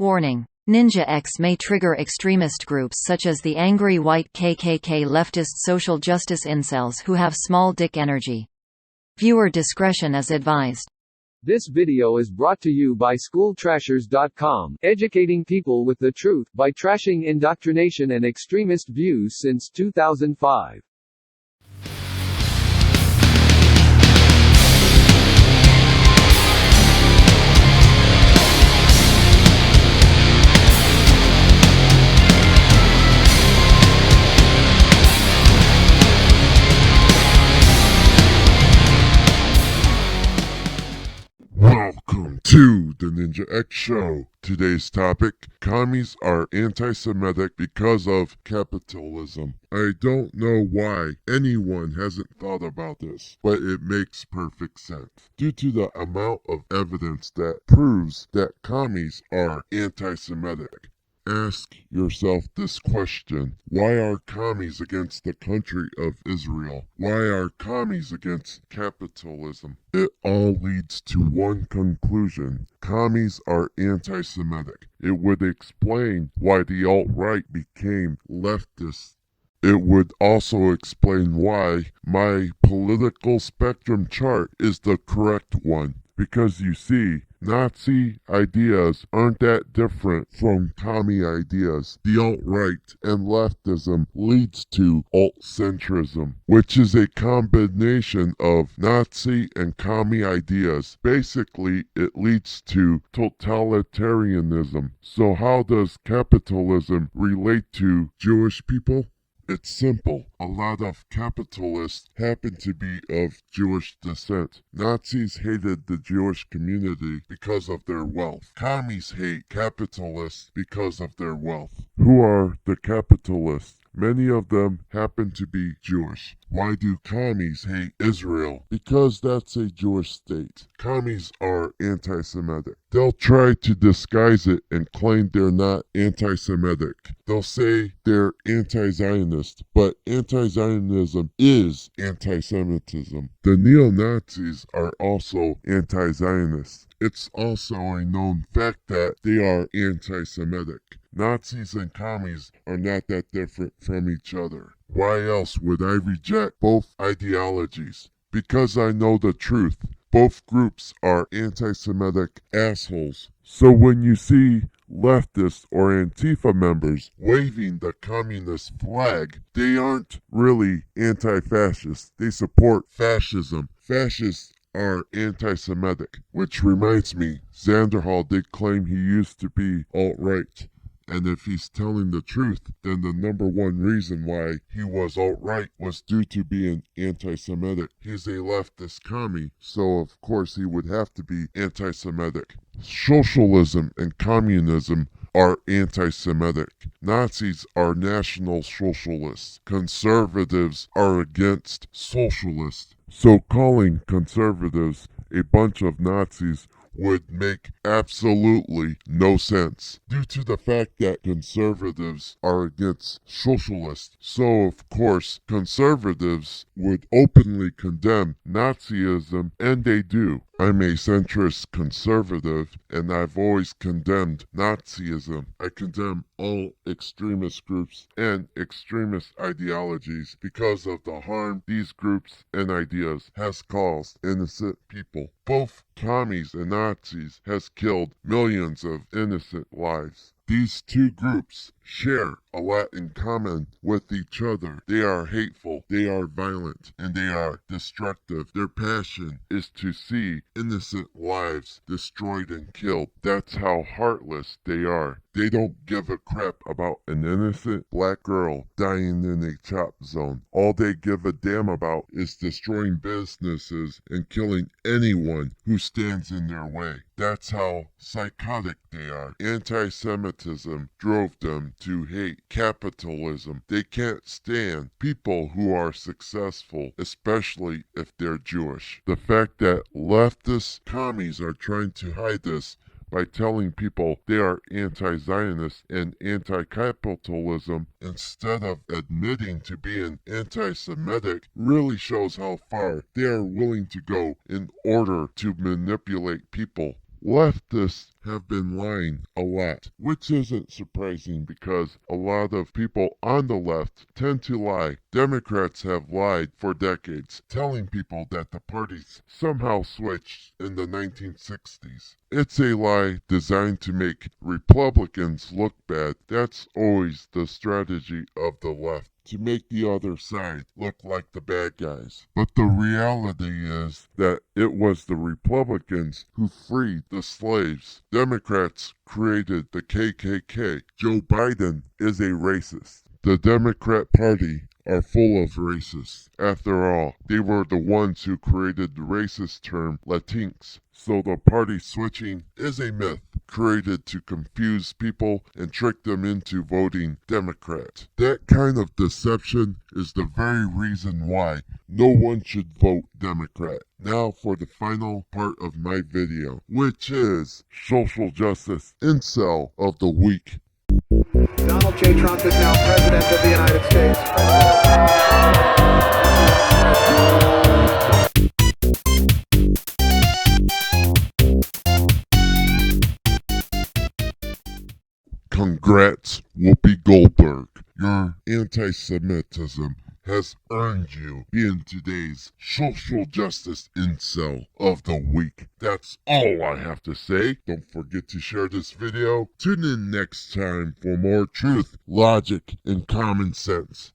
Warning: Ninja X may trigger extremist groups such as the angry white KKK leftist social justice incels who have small dick energy. Viewer discretion is advised. This video is brought to you by SchoolTrashers.com, educating people with the truth by trashing indoctrination and extremist views since 2005. Welcome to the Ninja X Show. Today's topic: commies are anti-Semitic because of capitalism. I don't know why anyone hasn't thought about this, but it makes perfect sense. Due to the amount of evidence that proves that commies are anti-Semitic. Ask yourself this question: why are commies against the country of Israel? Why are commies against capitalism? It all leads to one conclusion: commies are anti-Semitic. It would explain why the alt-right became leftist. It would also explain why my political spectrum chart is the correct one. Because you see, Nazi ideas aren't that different from commie ideas. The alt-right and leftism leads to alt-centrism, which is a combination of Nazi and commie ideas. Basically, it leads to totalitarianism. So how does capitalism relate to Jewish people? It's simple. A lot of capitalists happen to be of Jewish descent. Nazis hated the Jewish community because of their wealth. Commies hate capitalists because of their wealth. Who are the capitalists? Many of them happen to be Jewish. Why do commies hate Israel? Because that's a Jewish state. Commies are anti-Semitic. They'll try to disguise it and claim they're not anti-Semitic. They'll say they're anti-Zionist, but anti-Zionism is anti-Semitism. The neo-Nazis are also anti-Zionist. It's also a known fact that they are anti-Semitic. Nazis and commies are not that different from each other. Why else would I reject both ideologies? Because I know the truth. Both groups are anti-Semitic assholes. So when you see leftist or Antifa members waving the communist flag, they aren't really anti-fascist. They support fascism. Fascists are anti-Semitic. Which reminds me, Xanderhal did claim he used to be alt-right. And if he's telling the truth, then the number one reason why he was alt-right was due to being anti-Semitic. He's a leftist commie, so of course he would have to be anti-Semitic. Socialism and communism are anti-Semitic. Nazis are national socialists. Conservatives are against socialists. So calling conservatives a bunch of Nazis would make absolutely no sense, due to the fact that conservatives are against socialists. So, of course, conservatives would openly condemn Nazism, and they do. I'm a centrist conservative, and I've always condemned Nazism. I condemn all extremist groups and extremist ideologies because of the harm these groups and ideas has caused innocent people. Both commies and Nazis has killed millions of innocent lives. These two groups share a lot in common with each other. They are hateful, they are violent, and they are destructive. Their passion is to see innocent lives destroyed and killed. That's how heartless they are. They don't give a crap about an innocent black girl dying in a chop zone. All they give a damn about is destroying businesses and killing anyone who stands in their way. That's how psychotic they are. Anti-Semitism drove them to hate capitalism. They can't stand people who are successful, especially if they're Jewish. The fact that leftist commies are trying to hide this by telling people they are anti-Zionist and anti-capitalism instead of admitting to being anti-Semitic really shows how far they are willing to go in order to manipulate people. leftists have been lying a lot, which isn't surprising because a lot of people on the left tend to lie. Democrats have lied for decades, telling people that the parties somehow switched in the 1960s. It's a lie designed to make Republicans look bad. That's always the strategy of the left, to make the other side look like the bad guys. But the reality is that it was the Republicans who freed the slaves. Democrats created the KKK. Joe Biden is a racist. The Democrat Party are full of racists. After all, they were the ones who created the racist term Latinx. So the party switching is a myth created to confuse people and trick them into voting Democrat. That kind of deception is the very reason why no one should vote Democrat. Now for the final part of my video, which is Social Justice Incel of the Week. Donald J. Trump is now President of the United States. Congrats, Whoopi Goldberg. Your anti-Semitism has earned you being today's Social Justice Incel of the Week. That's all I have to say. Don't forget to share this video. Tune in next time for more truth, logic, and common sense.